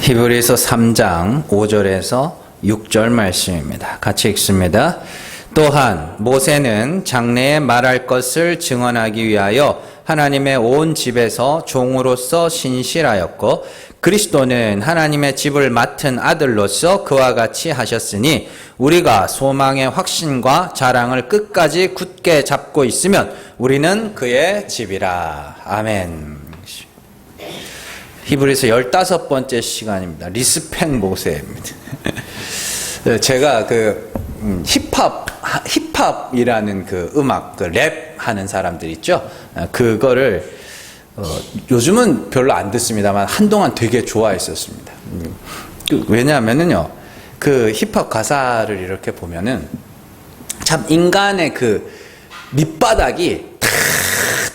히브리서 3장 5절에서 6절 말씀입니다. 같이 읽습니다. 또한 모세는 장래에 말할 것을 증언하기 위하여 하나님의 온 집에서 종으로서 신실하였고 그리스도는 하나님의 집을 맡은 아들로서 그와 같이 하셨으니 우리가 소망의 확신과 자랑을 끝까지 굳게 잡고 있으면 우리는 그의 집이라. 아멘. 히브리서 15번째 시간입니다. 리스펙 모세입니다. 제가 힙합이라는 음악, 랩 하는 사람들 있죠? 그거를, 요즘은 별로 안 듣습니다만 한동안 되게 좋아했었습니다. 왜냐하면은요, 힙합 가사를 이렇게 보면은 참 인간의 밑바닥이 다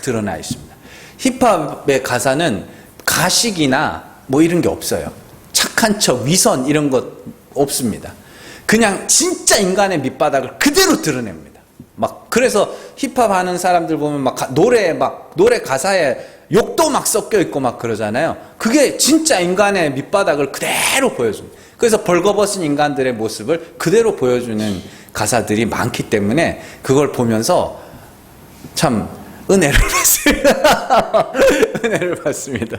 드러나 있습니다. 힙합의 가사는 가식이나 뭐 이런 게 없어요. 착한 척, 위선 이런 것 없습니다. 그냥 진짜 인간의 밑바닥을 그대로 드러냅니다. 그래서 힙합 하는 사람들 보면 노래 가사에 욕도 섞여 있고 그러잖아요. 그게 진짜 인간의 밑바닥을 그대로 보여줍니다. 그래서 벌거벗은 인간들의 모습을 그대로 보여주는 가사들이 많기 때문에 그걸 보면서 참 은혜를 받습니다. 은혜를 받습니다.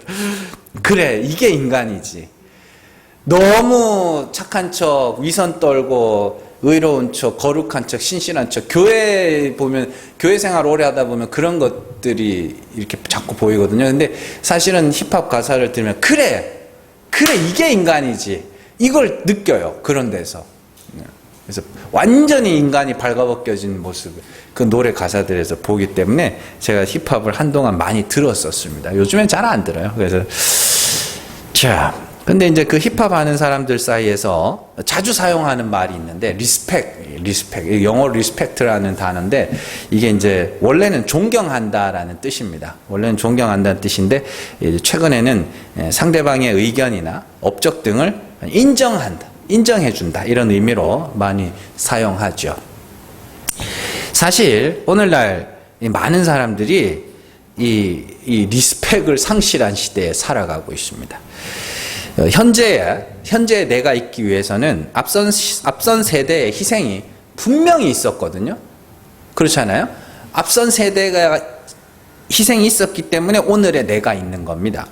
그래, 이게 인간이지. 너무 착한 척, 위선 떨고, 의로운 척, 거룩한 척, 신실한 척. 교회 생활 오래 하다 보면 그런 것들이 이렇게 자꾸 보이거든요. 근데 사실은 힙합 가사를 들으면, 그래, 이게 인간이지. 이걸 느껴요. 그런 데서. 그래서 완전히 인간이 발가벗겨진 모습을 그 노래 가사들에서 보기 때문에 제가 힙합을 한동안 많이 들었었습니다. 요즘엔 잘 안 들어요. 그래서 근데 이제 힙합 하는 사람들 사이에서 자주 사용하는 말이 있는데 리스펙, 영어로 리스펙트라는 단어인데 이게 이제 원래는 존경한다라는 뜻입니다. 원래는 존경한다는 뜻인데 최근에는 상대방의 의견이나 업적 등을 인정해준다 이런 의미로 많이 사용하죠. 사실 오늘날 많은 사람들이 이 리스펙을 상실한 시대에 살아가고 있습니다. 현재에 내가 있기 위해서는 앞선 세대의 희생이 분명히 있었거든요. 그렇잖아요. 앞선 세대가 희생이 있었기 때문에 오늘의 내가 있는 겁니다.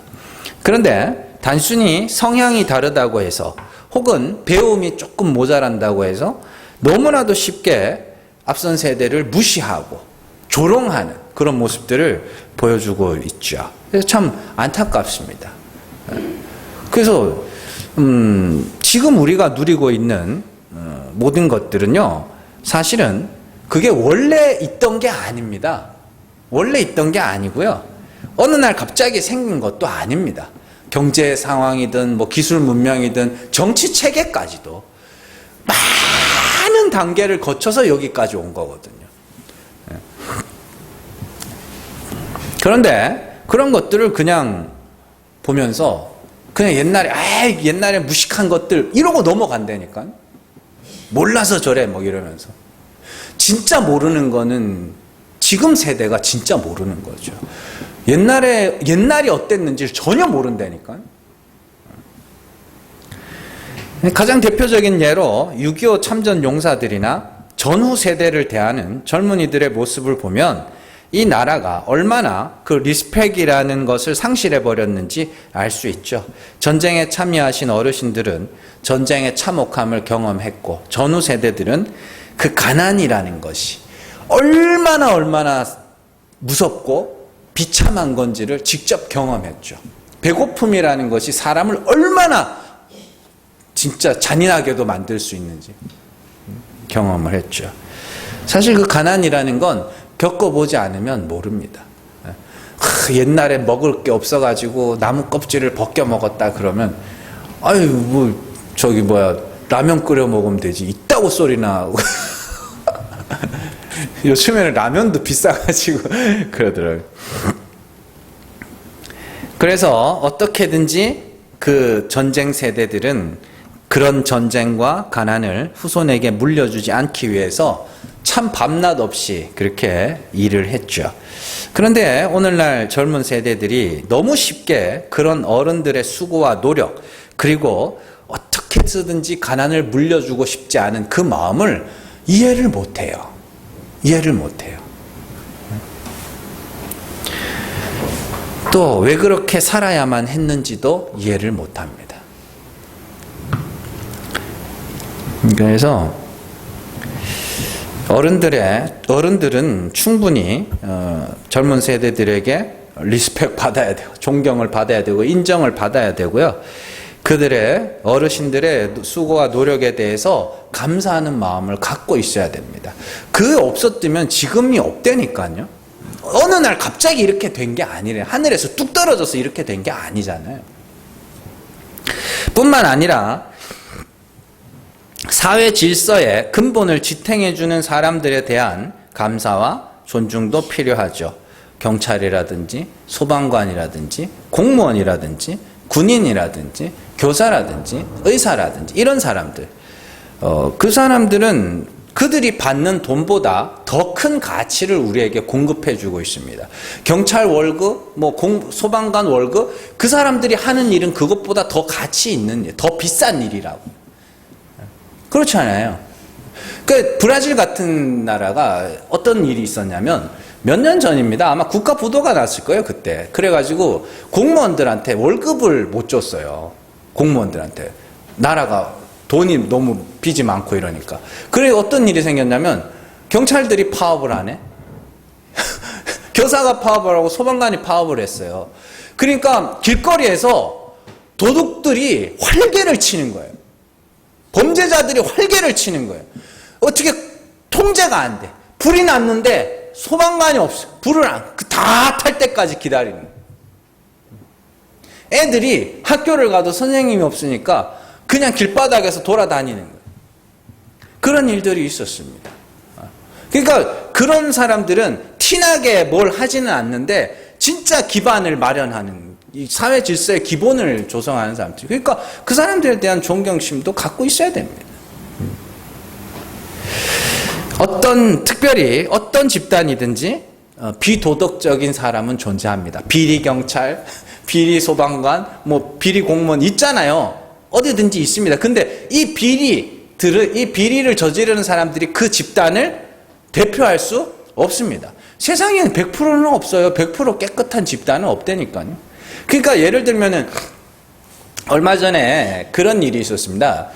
그런데 단순히 성향이 다르다고 해서 혹은 배움이 조금 모자란다고 해서 너무나도 쉽게 앞선 세대를 무시하고 조롱하는 그런 모습들을 보여주고 있죠. 그래서 참 안타깝습니다. 그래서 지금 우리가 누리고 있는 모든 것들은요, 사실은 그게 원래 있던 게 아닙니다. 원래 있던 게 아니고요. 어느 날 갑자기 생긴 것도 아닙니다. 경제 상황이든 기술 문명이든 정치 체계까지도 많은 단계를 거쳐서 여기까지 온 거거든요. 그런데 그런 것들을 그냥 보면서 그냥 옛날에 무식한 것들 이러고 넘어간다니까. 몰라서 저래 이러면서. 진짜 모르는 거는 지금 세대가 진짜 모르는 거죠. 옛날이 어땠는지 전혀 모른다니까. 가장 대표적인 예로 6.25 참전 용사들이나 전후 세대를 대하는 젊은이들의 모습을 보면 이 나라가 얼마나 리스펙이라는 것을 상실해버렸는지 알 수 있죠. 전쟁에 참여하신 어르신들은 전쟁의 참혹함을 경험했고 전후 세대들은 가난이라는 것이 얼마나 무섭고 비참한 건지를 직접 경험했죠. 배고픔이라는 것이 사람을 얼마나 진짜 잔인하게도 만들 수 있는지 경험을 했죠. 사실 가난이라는 건 겪어보지 않으면 모릅니다. 옛날에 먹을 게 없어가지고 나무 껍질을 벗겨 먹었다 그러면 라면 끓여 먹으면 되지 있다고 소리나 하고 요즘에는 라면도 비싸가지고 그러더라고요. 그래서 어떻게든지 전쟁 세대들은 그런 전쟁과 가난을 후손에게 물려주지 않기 위해서 참 밤낮 없이 그렇게 일을 했죠. 그런데 오늘날 젊은 세대들이 너무 쉽게 그런 어른들의 수고와 노력, 그리고 어떻게 해서든지 가난을 물려주고 싶지 않은 그 마음을 이해를 못해요. 이해를 못해요. 또 왜 그렇게 살아야만 했는지도 이해를 못합니다. 그래서 어른들은 충분히 젊은 세대들에게 리스펙 받아야 되고 존경을 받아야 되고 인정을 받아야 되고요. 그들의 어르신들의 수고와 노력에 대해서 감사하는 마음을 갖고 있어야 됩니다. 그 없었으면 지금이 없다니까요. 어느 날 갑자기 이렇게 된 게 아니래요. 하늘에서 뚝 떨어져서 이렇게 된 게 아니잖아요. 뿐만 아니라 사회 질서의 근본을 지탱해주는 사람들에 대한 감사와 존중도 필요하죠. 경찰이라든지 소방관이라든지 공무원이라든지 군인이라든지 교사라든지 의사라든지 이런 사람들, 그 사람들은 그들이 받는 돈보다 더 큰 가치를 우리에게 공급해주고 있습니다. 경찰 월급, 소방관 월급, 그 사람들이 하는 일은 그것보다 더 가치 있는 일, 더 비싼 일이라고. 그렇잖아요. 그 브라질 같은 나라가 어떤 일이 있었냐면 몇 년 전입니다. 아마 국가 부도가 났을 거예요, 그때. 그래가지고 공무원들한테 월급을 못 줬어요. 공무원들한테. 나라가 돈이 너무 빚이 많고 이러니까. 그래 어떤 일이 생겼냐면 경찰들이 파업을 안 해. 교사가 파업을 하고 소방관이 파업을 했어요. 그러니까 길거리에서 도둑들이 활개를 치는 거예요. 범죄자들이 활개를 치는 거예요. 어떻게 통제가 안 돼. 불이 났는데 소방관이 없어. 불을 다 탈 때까지 기다리는 거예요. 애들이 학교를 가도 선생님이 없으니까 그냥 길바닥에서 돌아다니는 거예요. 그런 일들이 있었습니다. 그러니까 그런 사람들은 티나게 뭘 하지는 않는데 진짜 기반을 마련하는, 이 사회 질서의 기본을 조성하는 사람들. 그러니까 그 사람들에 대한 존경심도 갖고 있어야 됩니다. 특별히 어떤 집단이든지 비도덕적인 사람은 존재합니다. 비리 경찰, 비리 소방관, 비리 공무원 있잖아요. 어디든지 있습니다. 근데 이 비리를 저지르는 사람들이 그 집단을 대표할 수 없습니다. 세상에는 100%는 없어요. 100% 깨끗한 집단은 없다니까요. 그러니까 예를 들면은 얼마 전에 그런 일이 있었습니다.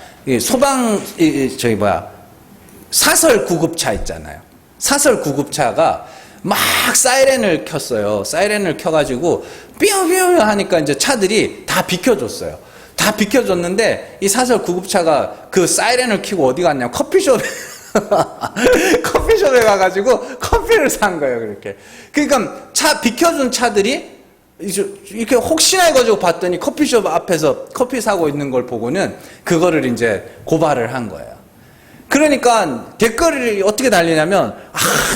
사설 구급차 있잖아요. 사설 구급차가 막 사이렌을 켰어요. 사이렌을 켜가지고 삐용삐용 하니까 이제 차들이 다 비켜줬어요. 다 비켜줬는데 이 사설 구급차가 그 사이렌을 켜고 어디 갔냐면 커피숍에 커피숍에 가가지고 커피를 산 거예요. 그렇게. 그러니까 비켜준 차들이 이렇게 혹시나 해가지고 봤더니 커피숍 앞에서 커피 사고 있는 걸 보고는 그거를 이제 고발을 한 거예요. 그러니까 댓글이 어떻게 달리냐면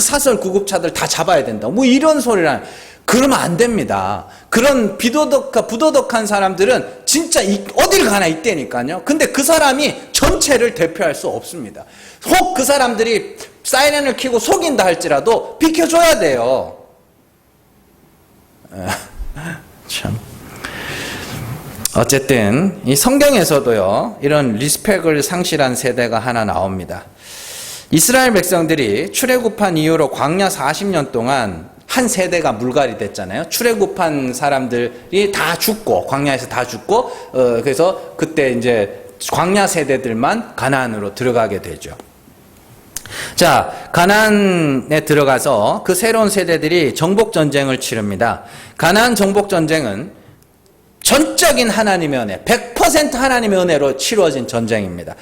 사설 구급차들 다 잡아야 된다. 이런 소리를 그러면 안 됩니다. 그런 부도덕한 사람들은 진짜 어딜 가나 있다니까요. 근데 그 사람이 전체를 대표할 수 없습니다. 혹 그 사람들이 사이렌을 켜고 속인다 할지라도 비켜줘야 돼요. 참. 어쨌든 이 성경에서도요, 이런 리스펙을 상실한 세대가 하나 나옵니다. 이스라엘 백성들이 출애굽한 이후로 광야 40년 동안 한 세대가 물갈이 됐잖아요. 출애굽한 사람들이 다 죽고, 광야에서 다 죽고, 그래서 그때 이제 광야 세대들만 가나안으로 들어가게 되죠. 자, 가나안에 들어가서 그 새로운 세대들이 정복 전쟁을 치릅니다. 가나안 정복 전쟁은 전적인 하나님의 은혜, 100% 하나님의 은혜로 치루어진 전쟁입니다.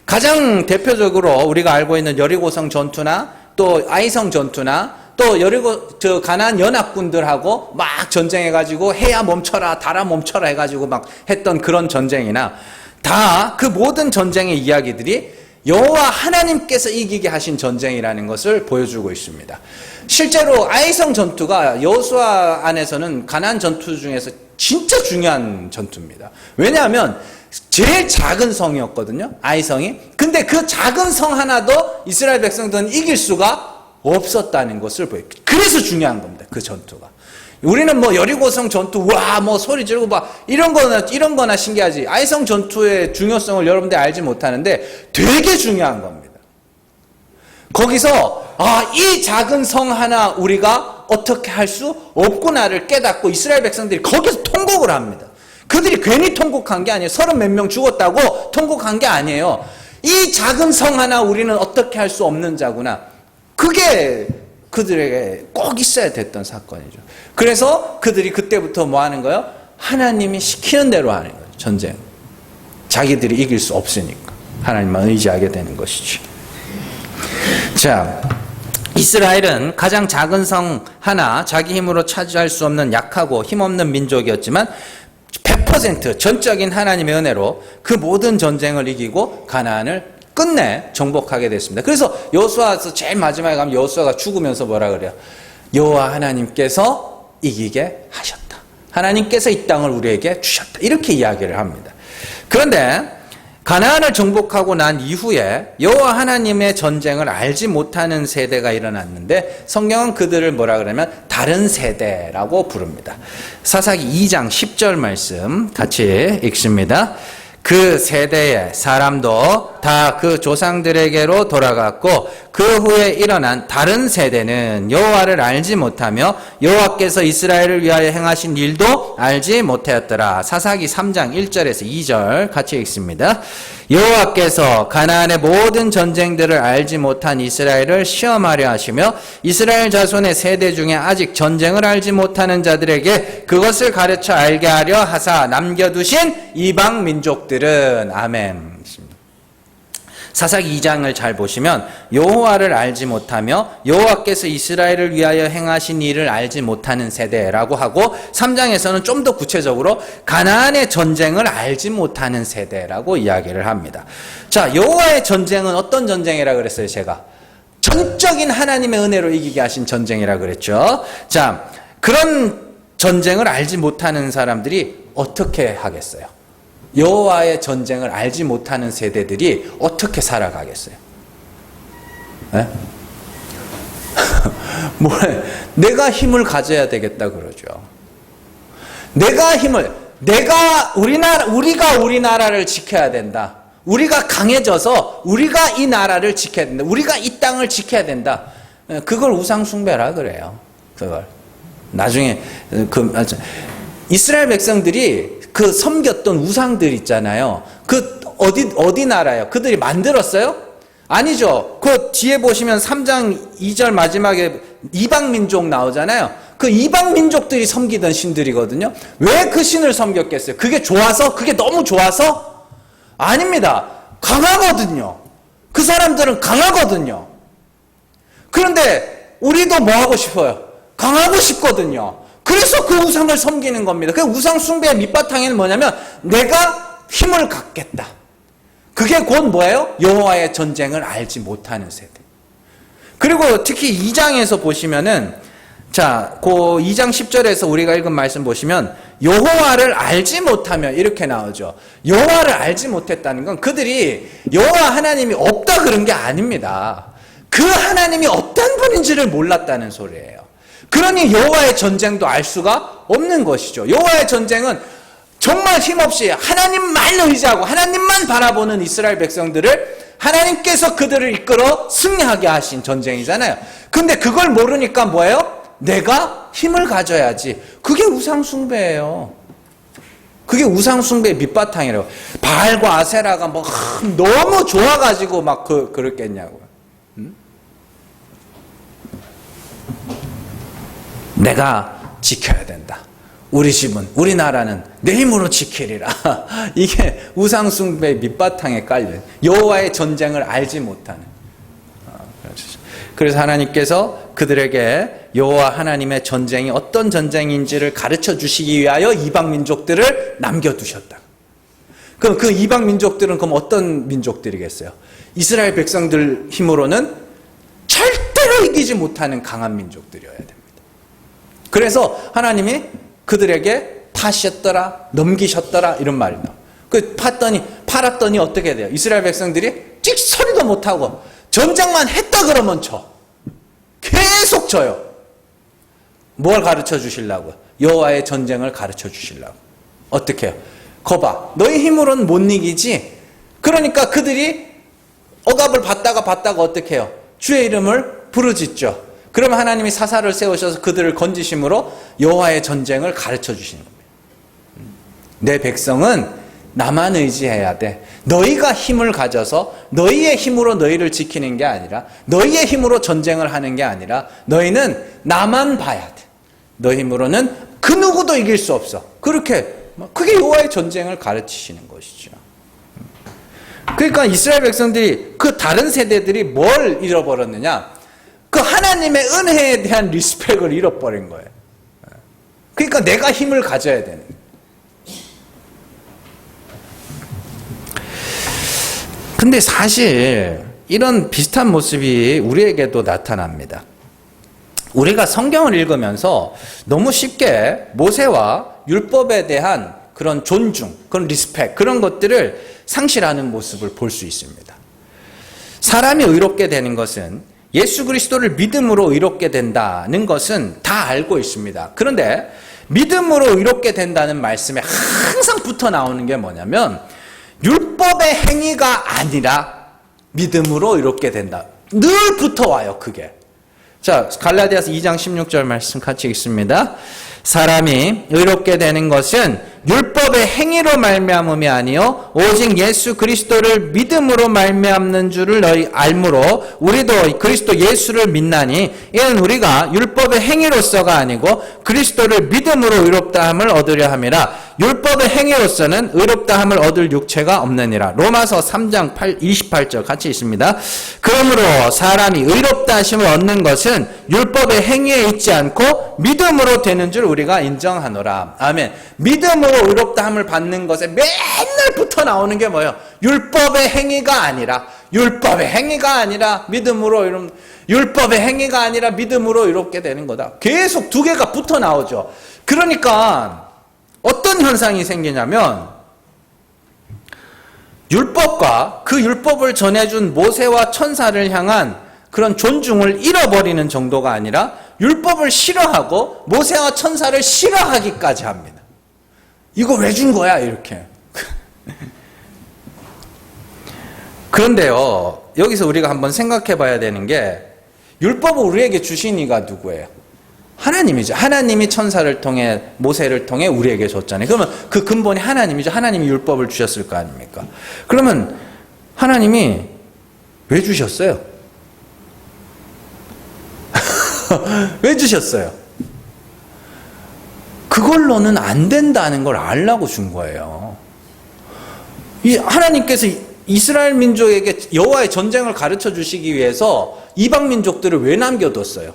가장 대표적으로 우리가 알고 있는 여리고성 전투나 또 아이성 전투나 또 가나안 연합군들하고 막 전쟁해가지고 해야 멈춰라, 달아 멈춰라 해가지고 막 했던 그런 전쟁이나 다 그 모든 전쟁의 이야기들이 여호와 하나님께서 이기게 하신 전쟁이라는 것을 보여주고 있습니다. 실제로 아이성 전투가 여호수아 안에서는 가나안 전투 중에서 진짜 중요한 전투입니다. 왜냐하면 제일 작은 성이었거든요. 아이성이. 근데 그 작은 성 하나도 이스라엘 백성들은 이길 수가 없었다는 것을 보여요. 그래서 중요한 겁니다. 그 전투가. 우리는 뭐 여리고성 전투, 와, 뭐 소리 지르고 막 이런 거나 신기하지. 아이성 전투의 중요성을 여러분들 알지 못하는데 되게 중요한 겁니다. 거기서 이 작은 성 하나 우리가 어떻게 할 수 없구나를 깨닫고 이스라엘 백성들이 거기서 통곡을 합니다. 그들이 괜히 통곡한 게 아니에요. 30몇 명 죽었다고 통곡한 게 아니에요. 이 작은 성 하나 우리는 어떻게 할 수 없는 자구나. 그게 그들에게 꼭 있어야 됐던 사건이죠. 그래서 그들이 그때부터 뭐 하는 거예요? 하나님이 시키는 대로 하는 거예요. 전쟁. 자기들이 이길 수 없으니까 하나님만 의지하게 되는 것이죠. 자, 이스라엘은 가장 작은 성 하나, 자기 힘으로 차지할 수 없는 약하고 힘없는 민족이었지만 100% 전적인 하나님의 은혜로 그 모든 전쟁을 이기고 가나안을 끝내 정복하게 됐습니다. 그래서 여호수아서 제일 마지막에 가면 여호수아가 죽으면서 뭐라 그래요? 여호와 하나님께서 이기게 하셨다. 하나님께서 이 땅을 우리에게 주셨다. 이렇게 이야기를 합니다. 그런데 가나안을 정복하고 난 이후에 여호와 하나님의 전쟁을 알지 못하는 세대가 일어났는데 성경은 그들을 뭐라 그러면 다른 세대라고 부릅니다. 사사기 2장 10절 말씀 같이 읽습니다. 그 세대의 사람도 다 그 조상들에게로 돌아갔고 그 후에 일어난 다른 세대는 여호와를 알지 못하며 여호와께서 이스라엘을 위하여 행하신 일도 알지 못하였더라. 사사기 3장 1절에서 2절 같이 읽습니다. 여호와께서 가나안의 모든 전쟁들을 알지 못한 이스라엘을 시험하려 하시며 이스라엘 자손의 세대 중에 아직 전쟁을 알지 못하는 자들에게 그것을 가르쳐 알게 하려 하사 남겨두신 이방 민족들은 아멘. 사사기 2장을 잘 보시면 여호와를 알지 못하며 여호와께서 이스라엘을 위하여 행하신 일을 알지 못하는 세대라고 하고 3장에서는 좀 더 구체적으로 가나안의 전쟁을 알지 못하는 세대라고 이야기를 합니다. 자, 여호와의 전쟁은 어떤 전쟁이라 그랬어요? 제가 전적인 하나님의 은혜로 이기게 하신 전쟁이라 그랬죠. 자, 그런 전쟁을 알지 못하는 사람들이 어떻게 하겠어요? 여호와의 전쟁을 알지 못하는 세대들이 어떻게 살아가겠어요? 네? 내가 힘을 가져야 되겠다 그러죠. 우리가 우리나라를 지켜야 된다. 우리가 강해져서 우리가 이 나라를 지켜야 된다. 우리가 이 땅을 지켜야 된다. 그걸 우상숭배라 그래요. 그걸. 나중에 이스라엘 백성들이 그 섬겼던 우상들 있잖아요. 그 어디 나라예요? 그들이 만들었어요? 아니죠. 그 뒤에 보시면 3장 2절 마지막에 이방 민족 나오잖아요. 그 이방 민족들이 섬기던 신들이거든요. 왜 그 신을 섬겼겠어요? 그게 좋아서? 그게 너무 좋아서? 아닙니다. 강하거든요. 그 사람들은 강하거든요. 그런데 우리도 뭐 하고 싶어요? 강하고 싶거든요. 그래서 그 우상을 섬기는 겁니다. 그 우상 숭배의 밑바탕에는 뭐냐면 내가 힘을 갖겠다. 그게 곧 뭐예요? 여호와의 전쟁을 알지 못하는 세대. 그리고 특히 2장에서 보시면은 자, 그 2장 10절에서 우리가 읽은 말씀 보시면 여호와를 알지 못하며 이렇게 나오죠. 여호와를 알지 못했다는 건 그들이 여호와 하나님이 없다 그런 게 아닙니다. 그 하나님이 어떤 분인지를 몰랐다는 소리예요. 그러니 여호와의 전쟁도 알 수가 없는 것이죠. 여호와의 전쟁은 정말 힘없이 하나님만 의지하고 하나님만 바라보는 이스라엘 백성들을 하나님께서 그들을 이끌어 승리하게 하신 전쟁이잖아요. 근데 그걸 모르니까 뭐예요? 내가 힘을 가져야지. 그게 우상숭배예요. 그게 우상숭배의 밑바탕이라고. 바알과 아세라가 뭐 너무 좋아가지고 막 그랬겠냐고요. 내가 지켜야 된다. 우리 집은, 우리나라는 내 힘으로 지키리라. 이게 우상숭배의 밑바탕에 깔린 여호와의 전쟁을 알지 못하는. 그래서 하나님께서 그들에게 여호와 하나님의 전쟁이 어떤 전쟁인지를 가르쳐 주시기 위하여 이방 민족들을 남겨두셨다. 그럼 그 이방 민족들은 그럼 어떤 민족들이겠어요? 이스라엘 백성들 힘으로는 절대로 이기지 못하는 강한 민족들이어야 됩니다. 그래서 하나님이 그들에게 파셨더라, 넘기셨더라 이런 말이 나와요. 팔았더니 어떻게 돼요? 이스라엘 백성들이 찍소리도 못하고 전쟁만 했다 그러면 져. 계속 져요. 뭘 가르쳐 주시려고? 여호와의 전쟁을 가르쳐 주시려고. 어떻게 해요? 거봐, 너희 힘으로는 못 이기지? 그러니까 그들이 억압을 받다가 어떻게 해요? 주의 이름을 부르짖죠. 그러면 하나님이 사사를 세우셔서 그들을 건지심으로 여호와의 전쟁을 가르쳐 주시는 겁니다. 내 백성은 나만 의지해야 돼. 너희가 힘을 가져서 너희의 힘으로 너희를 지키는 게 아니라, 너희의 힘으로 전쟁을 하는 게 아니라, 너희는 나만 봐야 돼. 너희 힘으로는 그 누구도 이길 수 없어. 그게 여호와의 전쟁을 가르치시는 것이죠. 그러니까 이스라엘 백성들이, 그 다른 세대들이 뭘 잃어버렸느냐? 그 하나님의 은혜에 대한 리스펙을 잃어버린 거예요. 그러니까 내가 힘을 가져야 되는 거예요. 근데 사실 이런 비슷한 모습이 우리에게도 나타납니다. 우리가 성경을 읽으면서 너무 쉽게 모세와 율법에 대한 그런 존중, 그런 리스펙, 그런 것들을 상실하는 모습을 볼 수 있습니다. 사람이 의롭게 되는 것은, 예수 그리스도를 믿음으로 의롭게 된다는 것은 다 알고 있습니다. 그런데 믿음으로 의롭게 된다는 말씀에 항상 붙어 나오는 게 뭐냐면, 율법의 행위가 아니라 믿음으로 의롭게 된다. 늘 붙어와요, 그게. 자, 갈라디아서 2장 16절 말씀 같이 읽습니다. 사람이 의롭게 되는 것은 율법의 행위로 말미암음이 아니요 오직 예수 그리스도를 믿음으로 말미암는 줄을 너희 알므로 우리도 그리스도 예수를 믿나니 이는 우리가 율법의 행위로서가 아니고 그리스도를 믿음으로 의롭다함을 얻으려 함이라. 율법의 행위로서는 의롭다함을 얻을 육체가 없느니라. 로마서 3장 28절 같이 있습니다. 그러므로 사람이 의롭다 하심을 얻는 것은 율법의 행위에 있지 않고 믿음으로 되는 줄 우리가 인정하노라. 아멘. 믿음으로 의롭다함을 받는 것에 맨날 붙어 나오는 게 뭐예요? 율법의 행위가 아니라 믿음으로 율법의 행위가 아니라 믿음으로 이롭게 되는 거다. 계속 두 개가 붙어 나오죠. 그러니까 어떤 현상이 생기냐면, 율법과 그 율법을 전해준 모세와 천사를 향한 그런 존중을 잃어버리는 정도가 아니라 율법을 싫어하고 모세와 천사를 싫어하기까지 합니다. 이거 왜 준 거야? 이렇게. 그런데요, 여기서 우리가 한번 생각해 봐야 되는 게, 율법을 우리에게 주신 이가 누구예요? 하나님이죠. 하나님이 천사를 통해, 모세를 통해 우리에게 줬잖아요. 그러면 그 근본이 하나님이죠. 하나님이 율법을 주셨을 거 아닙니까? 그러면 하나님이 왜 주셨어요? 왜 주셨어요? 그걸로는 안 된다는 걸 알라고 준 거예요. 하나님께서 이스라엘 민족에게 여호와의 전쟁을 가르쳐 주시기 위해서 이방 민족들을 왜 남겨뒀어요?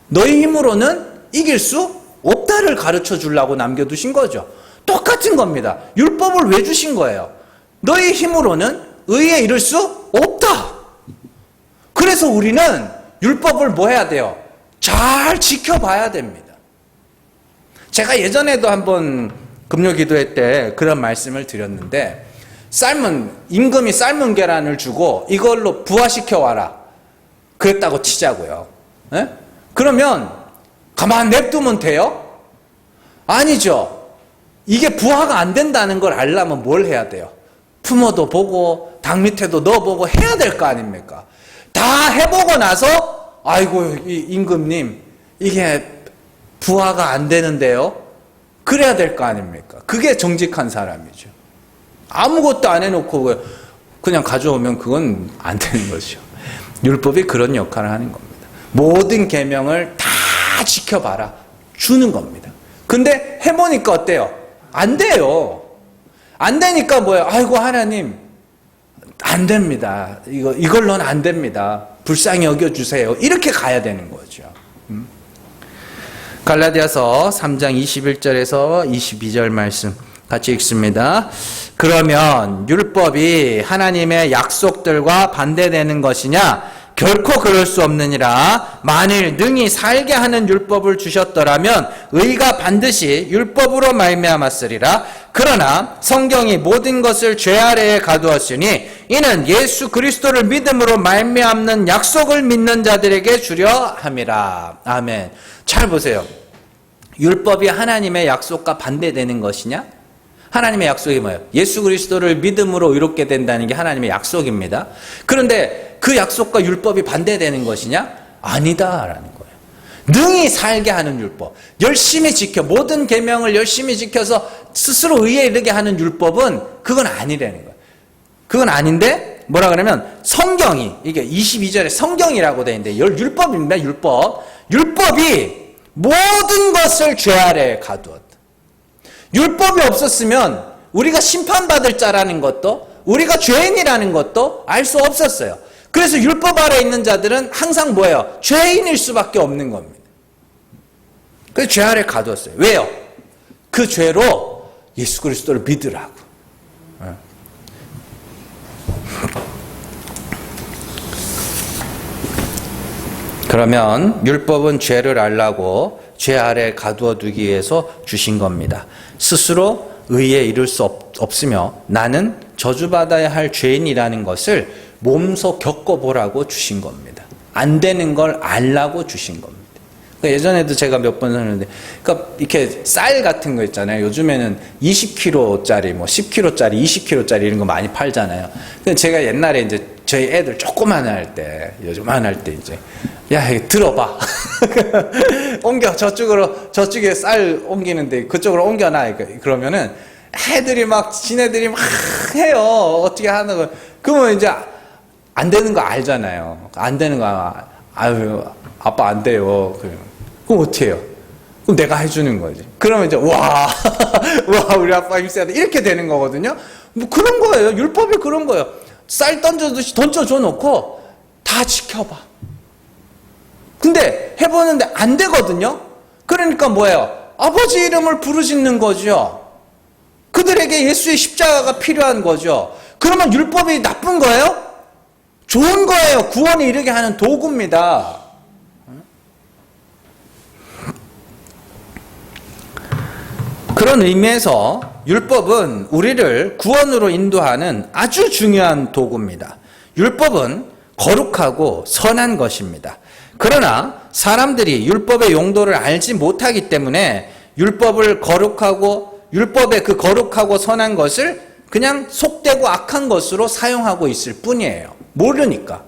너희 힘으로는 이길 수 없다를 가르쳐 주려고 남겨두신 거죠. 똑같은 겁니다. 율법을 왜 주신 거예요? 너희 힘으로는 의에 이를 수 없다. 그래서 우리는 율법을 뭐 해야 돼요? 잘 지켜봐야 됩니다. 제가 예전에도 한번 금요기도회 때 그런 말씀을 드렸는데, 임금이 삶은 계란을 주고 이걸로 부화시켜 와라 그랬다고 치자고요. 네? 그러면 가만 냅두면 돼요? 아니죠. 이게 부화가 안 된다는 걸 알려면 뭘 해야 돼요? 품어도 보고 닭 밑에도 넣어보고 해야 될 거 아닙니까? 다 해보고 나서 아이고 임금님 이게 부화가 안 되는데요? 그래야 될 거 아닙니까? 그게 정직한 사람이죠. 아무것도 안 해놓고 그냥 가져오면 그건 안 되는 거죠. 율법이 그런 역할을 하는 겁니다. 모든 계명을 다 지켜봐라 주는 겁니다. 근데 해보니까 어때요? 안 돼요. 안 되니까 뭐예요? 아이고 하나님 안 됩니다. 이걸로는 안 됩니다. 불쌍히 여겨주세요. 이렇게 가야 되는 거죠. 갈라디아서 3장 21절에서 22절 말씀 같이 읽습니다. 그러면 율법이 하나님의 약속들과 반대되는 것이냐? 결코 그럴 수 없느니라. 만일 능히 살게 하는 율법을 주셨더라면 의가 반드시 율법으로 말미암았으리라. 그러나 성경이 모든 것을 죄 아래에 가두었으니 이는 예수 그리스도를 믿음으로 말미암는 약속을 믿는 자들에게 주려 함이라. 아멘. 잘 보세요. 율법이 하나님의 약속과 반대되는 것이냐? 하나님의 약속이 뭐예요? 예수 그리스도를 믿음으로 의롭게 된다는 게 하나님의 약속입니다. 그런데 그 약속과 율법이 반대되는 것이냐? 아니다라는 거예요. 능히 살게 하는 율법, 열심히 지켜 모든 계명을 열심히 지켜서 스스로 의에 이르게 하는 율법은 그건 아니라는 거예요. 그건 아닌데 뭐라 그러면 성경이, 이게 22절에 성경이라고 되어 있는데 율법입니다. 율법이 모든 것을 죄 아래에 가두었다. 율법이 없었으면 우리가 심판받을 자라는 것도, 우리가 죄인이라는 것도 알 수 없었어요. 그래서 율법 아래에 있는 자들은 항상 뭐예요? 죄인일 수밖에 없는 겁니다. 그래서 죄 아래에 가두었어요. 왜요? 그 죄로 예수 그리스도를 믿으라고. 그러면 율법은 죄를 알라고 죄 아래에 가두어 두기 위해서 주신 겁니다. 스스로 의에 이를 수 없으며 나는 저주받아야 할 죄인이라는 것을 몸소 겪어보라고 주신 겁니다. 안 되는 걸 알라고 주신 겁니다. 그러니까 예전에도 제가 몇 번 했는데, 그러니까 이렇게 쌀 같은 거 있잖아요. 요즘에는 20kg짜리, 뭐 10kg짜리, 20kg짜리 이런 거 많이 팔잖아요. 근데 제가 옛날에 이제 저희 애들 조그만 할 때, 요즘만 할 때 이제, 야, 이거 들어봐. 옮겨, 저쪽에 쌀 옮기는데 그쪽으로 옮겨놔. 그러면은 애들이 막, 지네들이 막 해요. 어떻게 하는 거. 그러면 이제 안 되는 거 알잖아요. 안 되는 거, 아유, 아빠 안 돼요. 그럼 어떻게 해요? 그럼 내가 해주는 거지. 그러면 이제, 와, 우리 아빠 힘세다. 이렇게 되는 거거든요. 뭐 그런 거예요. 율법이 그런 거예요. 쌀 던져줘 놓고 다 지켜봐. 근데 해보는데 안 되거든요. 그러니까 뭐예요? 아버지 이름을 부르짖는 거죠. 그들에게 예수의 십자가가 필요한 거죠. 그러면 율법이 나쁜 거예요? 좋은 거예요. 구원에 이르게 하는 도구입니다. 그런 의미에서 율법은 우리를 구원으로 인도하는 아주 중요한 도구입니다. 율법은 거룩하고 선한 것입니다. 그러나 사람들이 율법의 용도를 알지 못하기 때문에 율법의 그 거룩하고 선한 것을 그냥 속되고 악한 것으로 사용하고 있을 뿐이에요. 모르니까.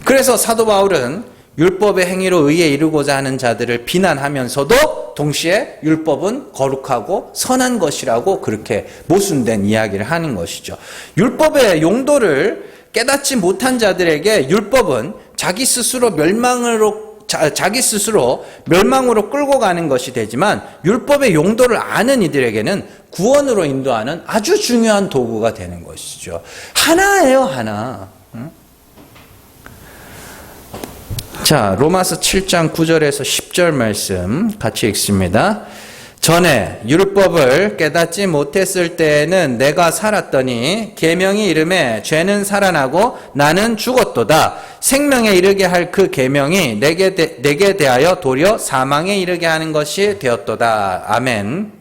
그래서 사도 바울은 율법의 행위로 의에 이르고자 하는 자들을 비난하면서도 동시에 율법은 거룩하고 선한 것이라고 그렇게 모순된 이야기를 하는 것이죠. 율법의 용도를 깨닫지 못한 자들에게 율법은 자기 스스로 멸망으로 끌고 가는 것이 되지만 율법의 용도를 아는 이들에게는 구원으로 인도하는 아주 중요한 도구가 되는 것이죠. 하나예요, 하나. 자, 로마서 7장 9절에서 10절 말씀 같이 읽습니다. 전에 율법을 깨닫지 못했을 때에는 내가 살았더니 계명이 이름에 죄는 살아나고 나는 죽었도다. 생명에 이르게 할 그 계명이 내게 대하여 도리어 사망에 이르게 하는 것이 되었도다. 아멘.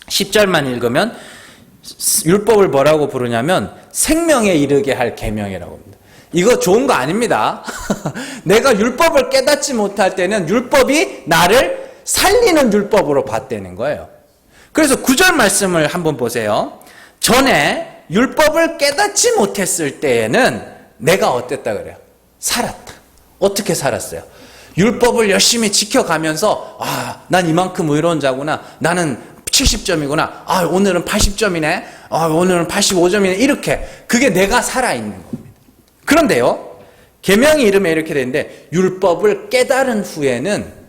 10절만 읽으면 율법을 뭐라고 부르냐면 생명에 이르게 할 계명이라고 합니다. 이거 좋은 거 아닙니다. 내가 율법을 깨닫지 못할 때는 율법이 나를 살리는 율법으로 봤다는 거예요. 그래서 9절 말씀을 한번 보세요. 전에 율법을 깨닫지 못했을 때에는 내가 어땠다 그래요? 살았다. 어떻게 살았어요? 율법을 열심히 지켜가면서 난 이만큼 의로운 자구나. 나는 70점이구나. 오늘은 80점이네. 오늘은 85점이네. 이렇게 그게 내가 살아있는 겁니다. 그런데요, 계명이 이름에 이렇게 되는데 율법을 깨달은 후에는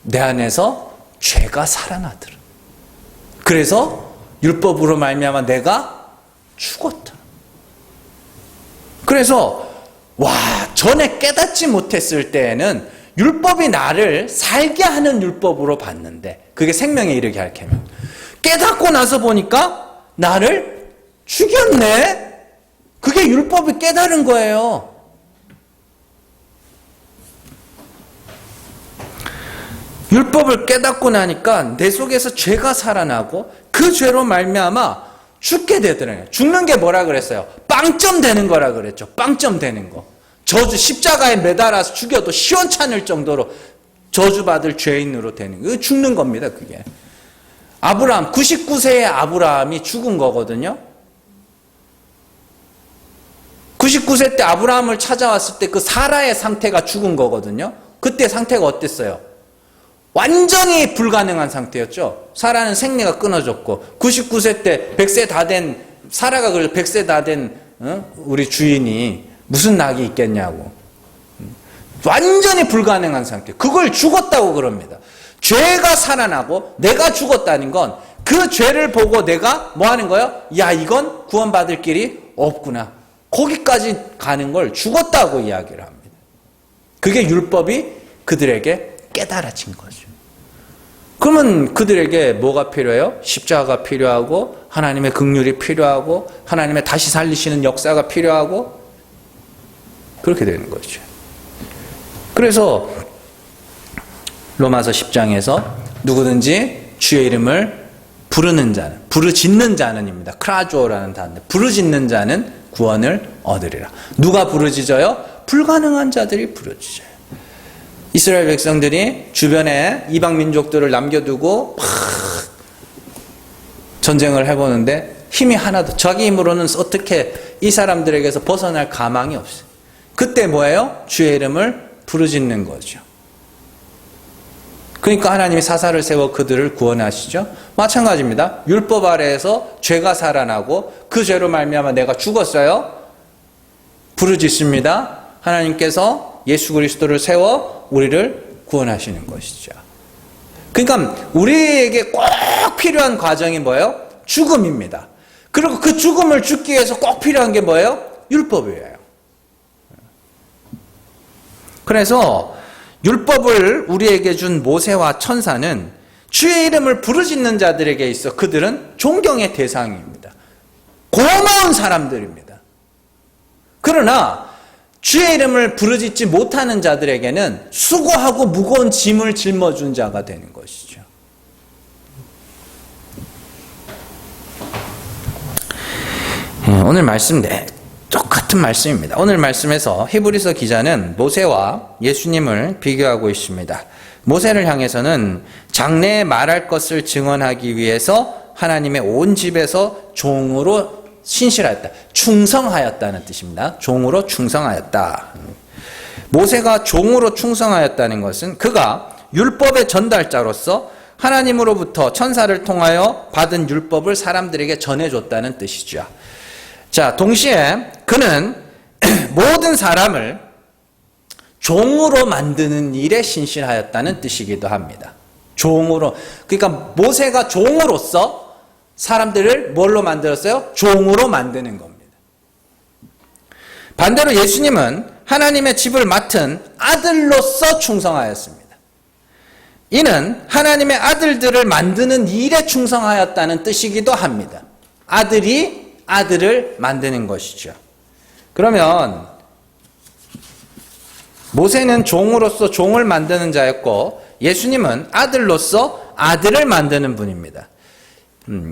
내 안에서 죄가 살아나더라. 그래서 율법으로 말미암아 내가 죽었다. 그래서 전에 깨닫지 못했을 때에는 율법이 나를 살게 하는 율법으로 봤는데 그게 생명에 이르게 할 계명. 깨닫고 나서 보니까 나를 죽였네. 그게 율법을 깨달은 거예요. 율법을 깨닫고 나니까 내 속에서 죄가 살아나고 그 죄로 말미암아 죽게 되더라고요. 죽는 게 뭐라 그랬어요? 빵점 되는 거라 그랬죠. 빵점 되는 거. 저주 십자가에 매달아서 죽여도 시원찮을 정도로 저주받을 죄인으로 되는 거. 죽는 겁니다. 그게. 아브라함 99세의 아브라함이 죽은 거거든요. 99세 때 아브라함을 찾아왔을 때 그 사라의 상태가 죽은 거거든요. 그때 상태가 어땠어요? 완전히 불가능한 상태였죠. 사라는 생리가 끊어졌고 99세 때 100세 다 된 사라가 그래서 100세 다 된 우리 주인이 무슨 낙이 있겠냐고. 완전히 불가능한 상태. 그걸 죽었다고 그럽니다. 죄가 살아나고 내가 죽었다는 건 그 죄를 보고 내가 뭐 하는 거예요? 야, 이건 구원받을 길이 없구나. 거기까지 가는 걸 죽었다고 이야기를 합니다. 그게 율법이 그들에게 깨달아진 거죠. 그러면 그들에게 뭐가 필요해요? 십자가가 필요하고 하나님의 긍휼이 필요하고 하나님의 다시 살리시는 역사가 필요하고 그렇게 되는 거죠. 그래서 로마서 10장에서 누구든지 주의 이름을 부르는 자는, 부르짖는 자는입니다. 크라조라는 단어. 부르짖는 자는 구원을 얻으리라. 누가 부르짖어요? 불가능한 자들이 부르짖어요. 이스라엘 백성들이 주변에 이방 민족들을 남겨두고 막 전쟁을 해보는데 힘이 하나도, 자기 힘으로는 어떻게 이 사람들에게서 벗어날 가망이 없어요. 그때 뭐예요? 주의 이름을 부르짖는 거죠. 그러니까 하나님이 사사를 세워 그들을 구원하시죠. 마찬가지입니다. 율법 아래에서 죄가 살아나고 그 죄로 말미암아 내가 죽었어요. 부르짖습니다. 하나님께서 예수 그리스도를 세워 우리를 구원하시는 것이죠. 그러니까 우리에게 꼭 필요한 과정이 뭐예요? 죽음입니다. 그리고 그 죽음을 죽기 위해서 꼭 필요한 게 뭐예요? 율법이에요. 그래서 율법을 우리에게 준 모세와 천사는 주의 이름을 부르짖는 자들에게 있어 그들은 존경의 대상입니다. 고마운 사람들입니다. 그러나 주의 이름을 부르짖지 못하는 자들에게는 수고하고 무거운 짐을 짊어준 자가 되는 것이죠. 오늘 말씀 똑같은 말씀입니다. 오늘 말씀에서 히브리서 기자는 모세와 예수님을 비교하고 있습니다. 모세를 향해서는 장래에 말할 것을 증언하기 위해서 하나님의 온 집에서 종으로 신실하였다. 충성하였다는 뜻입니다. 종으로 충성하였다. 모세가 종으로 충성하였다는 것은 그가 율법의 전달자로서 하나님으로부터 천사를 통하여 받은 율법을 사람들에게 전해줬다는 뜻이죠. 자, 동시에 그는 모든 사람을 종으로 만드는 일에 신실하였다는 뜻이기도 합니다. 종으로. 그러니까 모세가 종으로서 사람들을 뭘로 만들었어요? 종으로 만드는 겁니다. 반대로 예수님은 하나님의 집을 맡은 아들로서 충성하였습니다. 이는 하나님의 아들들을 만드는 일에 충성하였다는 뜻이기도 합니다. 아들이 아들을 만드는 것이죠. 그러면 모세는 종으로서 종을 만드는 자였고 예수님은 아들로서 아들을 만드는 분입니다.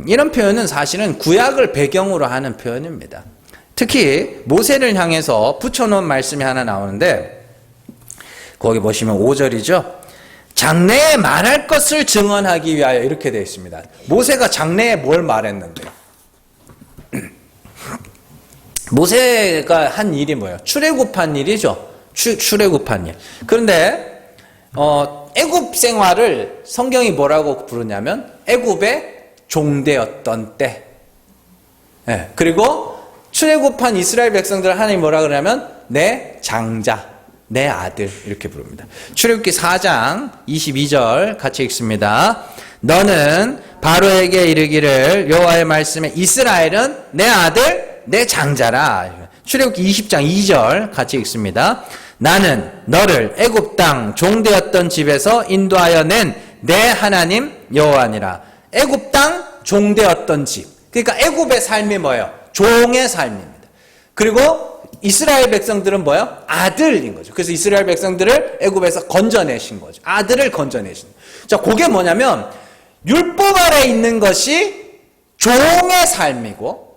이런 표현은 사실은 구약을 배경으로 하는 표현입니다. 특히 모세를 향해서 붙여놓은 말씀이 하나 나오는데 거기 보시면 5절이죠. 장래에 말할 것을 증언하기 위하여 이렇게 되어 있습니다. 모세가 장래에 뭘 말했는데요? 모세가 한 일이 뭐예요? 출애굽한 일이죠. 출애굽한 일. 그런데 애굽 생활을 성경이 뭐라고 부르냐면 애굽의 종되었던 때. 네. 그리고 출애굽한 이스라엘 백성들 하나님이 뭐라 그러냐면 내 장자, 내 아들 이렇게 부릅니다. 출애굽기 4장 22절 같이 읽습니다. 너는 바로에게 이르기를 여호와의 말씀에 이스라엘은 내 아들 내 장자라. 출애굽기 20장 2절 같이 읽습니다. 나는 너를 애굽 땅 종되었던 집에서 인도하여 낸 내 하나님 여호와니라. 애굽 땅 종되었던 집. 그러니까 애굽의 삶이 뭐예요? 종의 삶입니다. 그리고 이스라엘 백성들은 뭐예요? 아들인 거죠. 그래서 이스라엘 백성들을 애굽에서 건져내신 거죠. 아들을 건져내신. 자, 그게 뭐냐면 율법 아래 있는 것이 종의 삶이고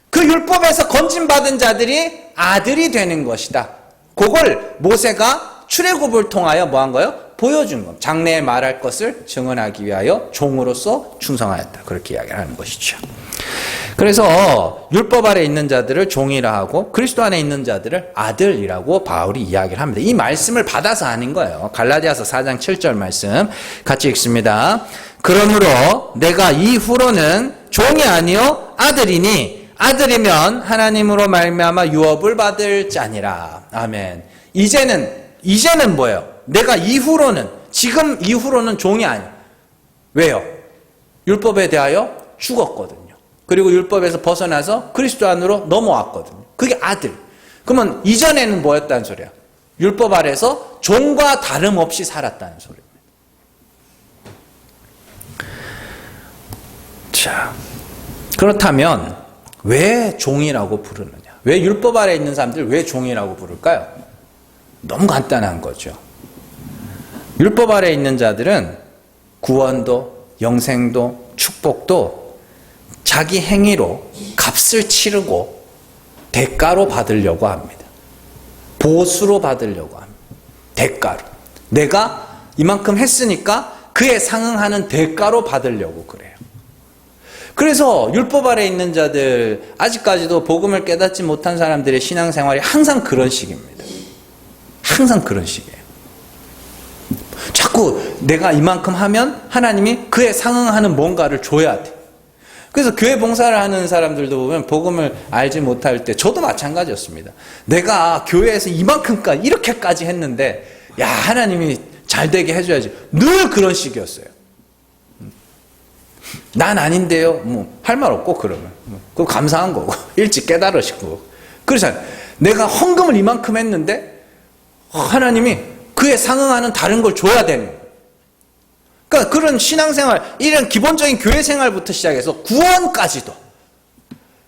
그 율법에서 건진받은 자들이 아들이 되는 것이다. 그걸 모세가 출애굽을 통하여 뭐 한 거예요? 보여준 겁니다. 장래에 말할 것을 증언하기 위하여 종으로서 충성하였다. 그렇게 이야기를 하는 것이죠. 그래서 율법 아래 있는 자들을 종이라 하고 그리스도 안에 있는 자들을 아들이라고 바울이 이야기를 합니다. 이 말씀을 받아서 하는 거예요. 갈라디아서 4장 7절 말씀 같이 읽습니다. 그러므로 내가 이후로는 종이 아니요 아들이니 아들이면 하나님으로 말미암아 유업을 받을 자니라. 아멘. 이제는 뭐예요? 내가 이후로는, 지금 이후로는 종이 아니에요. 왜요? 율법에 대하여 죽었거든요. 그리고 율법에서 벗어나서 그리스도 안으로 넘어왔거든요. 그게 아들. 그러면 이전에는 뭐였다는 소리야? 율법 아래서 종과 다름없이 살았다는 소리입니다. 자, 그렇다면 왜 종이라고 부르느냐? 왜 율법 아래 있는 사람들 왜 종이라고 부를까요? 너무 간단한 거죠. 율법 아래 있는 자들은 구원도 영생도 축복도 자기 행위로 값을 치르고 대가로 받으려고 합니다. 보수로 받으려고 합니다. 대가로. 내가 이만큼 했으니까 그에 상응하는 대가로 받으려고 그래요. 그래서 율법 아래 있는 자들, 아직까지도 복음을 깨닫지 못한 사람들의 신앙생활이 항상 그런 식입니다. 항상 그런 식이에요. 자꾸 내가 이만큼 하면 하나님이 그에 상응하는 뭔가를 줘야 돼. 그래서 교회 봉사를 하는 사람들도 보면 복음을 알지 못할 때 저도 마찬가지였습니다. 내가 교회에서 이만큼까지 이렇게까지 했는데 야 하나님이 잘 되게 해줘야지. 늘 그런 식이었어요. 난 아닌데요. 뭐 할 말 없고 그러면 그거 감사한 거고 일찍 깨달으시고 그래서 내가 헌금을 이만큼 했는데 하나님이 그에 상응하는 다른 걸 줘야 되는 거예요. 그러니까 그런 신앙생활, 이런 기본적인 교회 생활부터 시작해서 구원까지도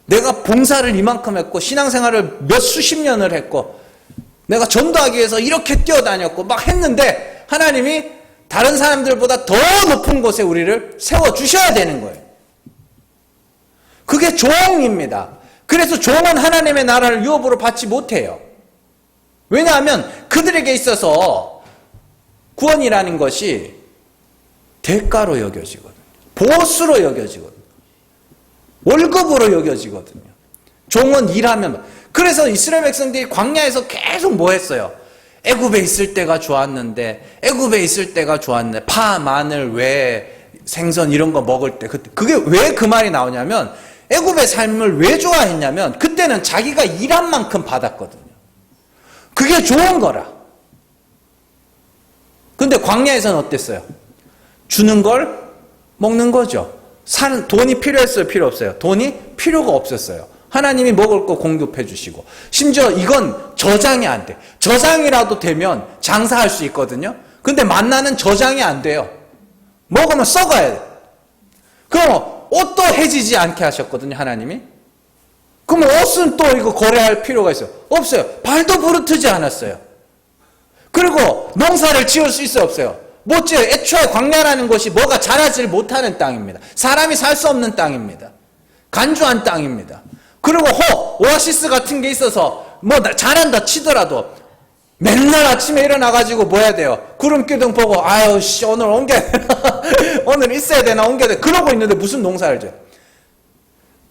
내가 봉사를 이만큼 했고 신앙생활을 몇 수십 년을 했고 내가 전도하기 위해서 이렇게 뛰어다녔고 막 했는데 하나님이 다른 사람들보다 더 높은 곳에 우리를 세워주셔야 되는 거예요. 그게 종입니다. 그래서 종은 하나님의 나라를 유업으로 받지 못해요. 왜냐하면 그들에게 있어서 구원이라는 것이 대가로 여겨지거든요. 보수로 여겨지거든요. 월급으로 여겨지거든요. 종은 일하면. 그래서 이스라엘 백성들이 광야에서 계속 뭐 했어요? 애굽에 있을 때가 좋았는데, 애굽에 있을 때가 좋았는데, 파, 마늘, 왜, 생선 이런 거 먹을 때, 그게 왜 그 말이 나오냐면, 애굽의 삶을 왜 좋아했냐면, 그때는 자기가 일한 만큼 받았거든요. 그게 좋은 거라. 근데 광야에서는 어땠어요? 주는 걸 먹는 거죠. 돈이 필요했어요? 필요 없어요? 돈이 필요가 없었어요. 하나님이 먹을 거 공급해 주시고 심지어 이건 저장이 안 돼. 저장이라도 되면 장사할 수 있거든요. 근데 만나는 저장이 안 돼요. 먹으면 썩어야 돼. 그럼 옷도 해지지 않게 하셨거든요. 하나님이. 그럼 옷은 또 이거 거래할 필요가 있어요? 없어요. 발도 부르트지 않았어요. 그리고 농사를 지을 수 있어요? 없어요? 못 지어요. 애초에 광야라는 것이 뭐가 자라질 못하는 땅입니다. 사람이 살 수 없는 땅입니다. 간주한 땅입니다. 그리고 오아시스 같은 게 있어서 뭐 잘한다 치더라도 맨날 아침에 일어나가지고 뭐 해야 돼요? 구름기둥 보고 아유 씨 오늘 옮겨야 되나? 오늘 있어야 되나 옮겨야 되나? 그러고 있는데 무슨 농사를 져요?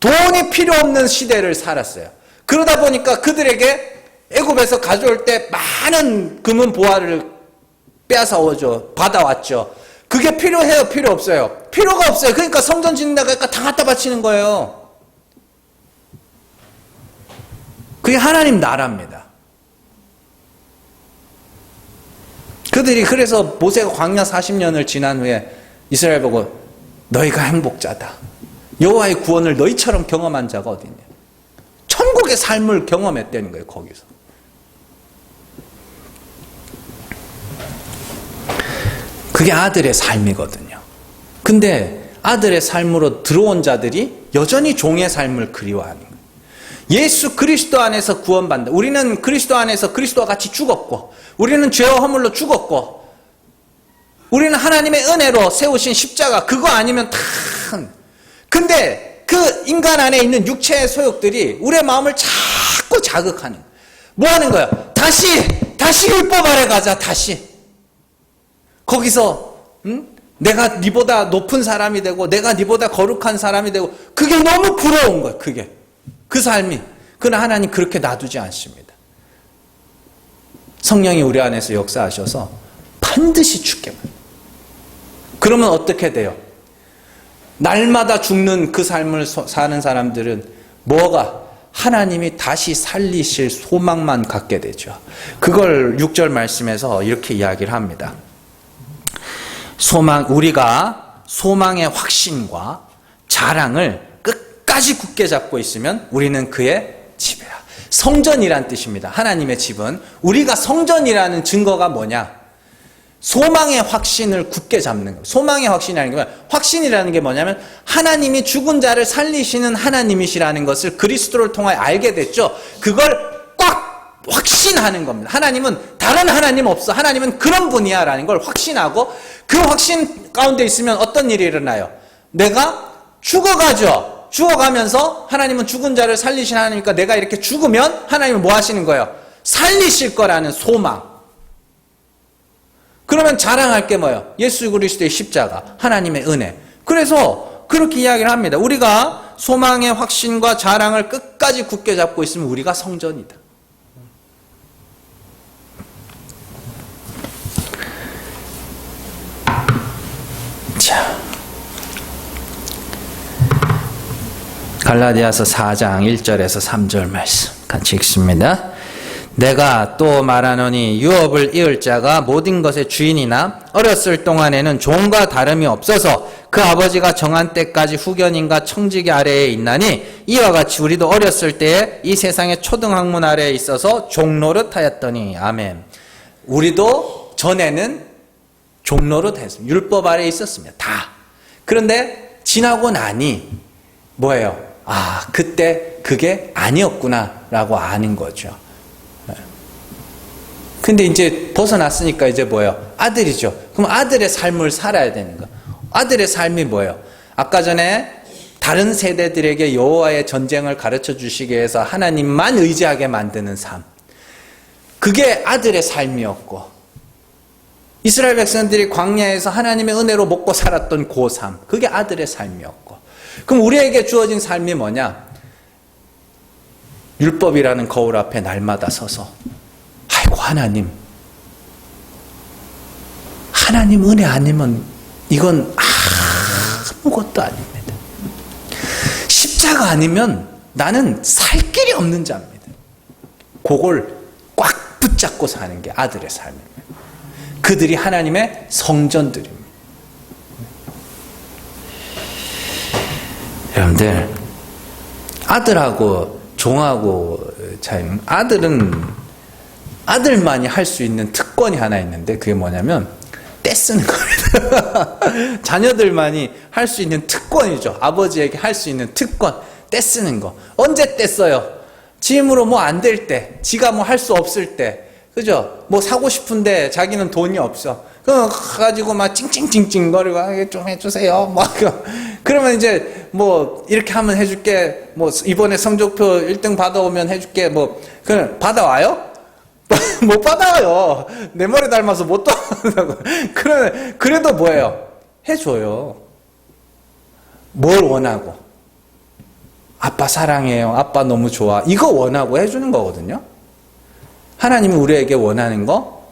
돈이 필요 없는 시대를 살았어요. 그러다 보니까 그들에게 애굽에서 가져올 때 많은 금은 보화를 빼앗아오죠. 받아왔죠. 그게 필요해요? 필요 없어요? 필요가 없어요. 그러니까 성전 짓는다고 하니까 다 갖다 바치는 거예요. 그게 하나님 나라입니다. 그들이 그래서 모세가 광야 40년을 지난 후에 이스라엘 보고 너희가 행복자다. 여호와의 구원을 너희처럼 경험한 자가 어디 있냐. 천국의 삶을 경험했다는 거예요. 거기서. 그게 아들의 삶이거든요. 근데 아들의 삶으로 들어온 자들이 여전히 종의 삶을 그리워하는 거예요. 예수 그리스도 안에서 구원받는다. 우리는 그리스도 안에서 그리스도와 같이 죽었고, 우리는 죄와 허물로 죽었고, 우리는 하나님의 은혜로 세우신 십자가, 그거 아니면 다. 근데 그 인간 안에 있는 육체의 소욕들이 우리의 마음을 자꾸 자극하는, 뭐 하는 거야? 다시 율법 아래 가자. 다시 거기서 내가 네보다 높은 사람이 되고, 내가 네보다 거룩한 사람이 되고, 그게 너무 부러운 거야. 그게 그 삶이. 그러나 하나님 그렇게 놔두지 않습니다. 성령이 우리 안에서 역사하셔서 반드시 죽게 만듭니다. 그러면 어떻게 돼요? 날마다 죽는 그 삶을 사는 사람들은 뭐가? 하나님이 다시 살리실 소망만 갖게 되죠. 그걸 6절 말씀에서 이렇게 이야기를 합니다. 우리가 소망의 확신과 자랑을 끝까지 굳게 잡고 있으면 우리는 그의 집이라. 성전이란 뜻입니다. 하나님의 집은. 우리가 성전이라는 증거가 뭐냐? 소망의 확신을 굳게 잡는 거예요. 소망의 확신이라는 게 뭐냐? 확신이라는 게 뭐냐면 하나님이 죽은 자를 살리시는 하나님이시라는 것을 그리스도를 통하여 알게 됐죠. 그걸 꽉 확신하는 겁니다. 하나님은 다른 하나님 없어. 하나님은 그런 분이야 라는 걸 확신하고, 그 확신 가운데 있으면 어떤 일이 일어나요? 내가 죽어가면서 하나님은 죽은 자를 살리신 하나님이니까 내가 이렇게 죽으면 하나님은 뭐 하시는 거예요? 살리실 거라는 소망. 그러면 자랑할 게 뭐예요? 예수 그리스도의 십자가, 하나님의 은혜. 그래서 그렇게 이야기를 합니다. 우리가 소망의 확신과 자랑을 끝까지 굳게 잡고 있으면 우리가 성전이다. 자, 갈라디아서 4장 1절에서 3절 말씀 같이 읽습니다. 내가 또 말하노니 유업을 이을 자가 모든 것의 주인이나 어렸을 동안에는 종과 다름이 없어서 그 아버지가 정한 때까지 후견인과 청지기 아래에 있나니, 이와 같이 우리도 어렸을 때에 이 세상의 초등학문 아래에 있어서 종노릇 하였더니. 아멘. 우리도 전에는 종노릇 했습니다. 율법 아래에 있었습니다. 다. 그런데 지나고 나니 뭐예요? 아, 그때 그게 아니었구나 라고 아는 거죠. 근데 이제 벗어났으니까 이제 뭐예요? 아들이죠. 그럼 아들의 삶을 살아야 되는 거. 아들의 삶이 뭐예요? 아까 전에 다른 세대들에게 여호와의 전쟁을 가르쳐 주시기 위해서 하나님만 의지하게 만드는 삶. 그게 아들의 삶이었고, 이스라엘 백성들이 광야에서 하나님의 은혜로 먹고 살았던 그 삶. 그게 아들의 삶이었고. 그럼 우리에게 주어진 삶이 뭐냐? 율법이라는 거울 앞에 날마다 서서, 아이고 하나님 은혜 아니면 이건 아무것도 아닙니다. 십자가 아니면 나는 살 길이 없는 자입니다. 그걸 꽉 붙잡고 사는 게 아들의 삶입니다. 그들이 하나님의 성전들입니다. 여러분들, 아들하고 종하고 차이는, 아들만이 할 수 있는 특권이 하나 있는데, 그게 뭐냐면 떼쓰는 겁니다. 자녀들만이 할 수 있는 특권이죠. 아버지에게 할 수 있는 특권, 떼쓰는 거. 언제 떼써요? 지 힘으로 뭐 안 될 때, 지가 뭐 할 수 없을 때, 그죠? 뭐 사고 싶은데 자기는 돈이 없어. 그럼 가지고 막 찡찡찡찡 거리고, 좀 해주세요. 막 그러면 이제 뭐 이렇게 하면 해줄게. 뭐 이번에 성적표 1등 받아오면 해줄게. 뭐 그냥 받아와요? 못 받아요. 내 머리 닮아서 못 받아요. 그래도 뭐예요? 해줘요. 뭘 원하고? 아빠 사랑해요. 아빠 너무 좋아. 이거 원하고 해주는 거거든요. 하나님이 우리에게 원하는 거,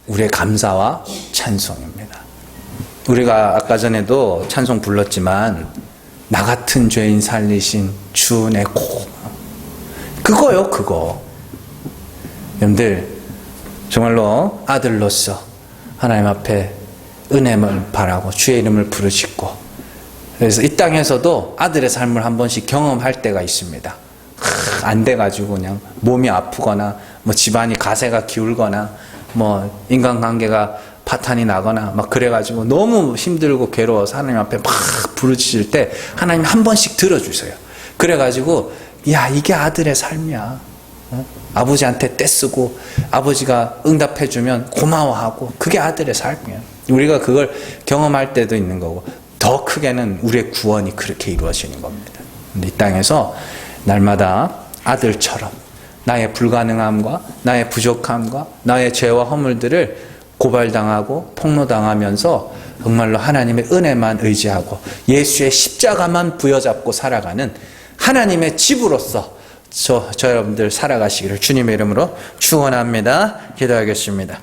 우리의 감사와 찬송입니다. 우리가 아까 전에도 찬송 불렀지만, 나 같은 죄인 살리신 주 내 고마워. 그거요, 그거. 여러분들, 정말로 아들로서 하나님 앞에 은혜를 바라고 주의 이름을 부르짖고, 그래서 이 땅에서도 아들의 삶을 한 번씩 경험할 때가 있습니다. 안 돼가지고 그냥 몸이 아프거나, 뭐 집안이 가세가 기울거나, 뭐 인간관계가 파탄이 나거나 막 그래가지고 너무 힘들고 괴로워서 하나님 앞에 막 부르짖을 때 하나님 한 번씩 들어주세요. 그래가지고 야, 이게 아들의 삶이야. 아버지한테 떼쓰고 아버지가 응답해주면 고마워하고 그게 아들의 삶이야. 우리가 그걸 경험할 때도 있는 거고 더 크게는 우리의 구원이 그렇게 이루어지는 겁니다. 근데 이 땅에서 날마다 아들처럼 나의 불가능함과 나의 부족함과 나의 죄와 허물들을 고발당하고 폭로당하면서 정말로 하나님의 은혜만 의지하고 예수의 십자가만 부여잡고 살아가는 하나님의 집으로서 저 여러분들 살아가시기를 주님의 이름으로 축원합니다. 기도하겠습니다.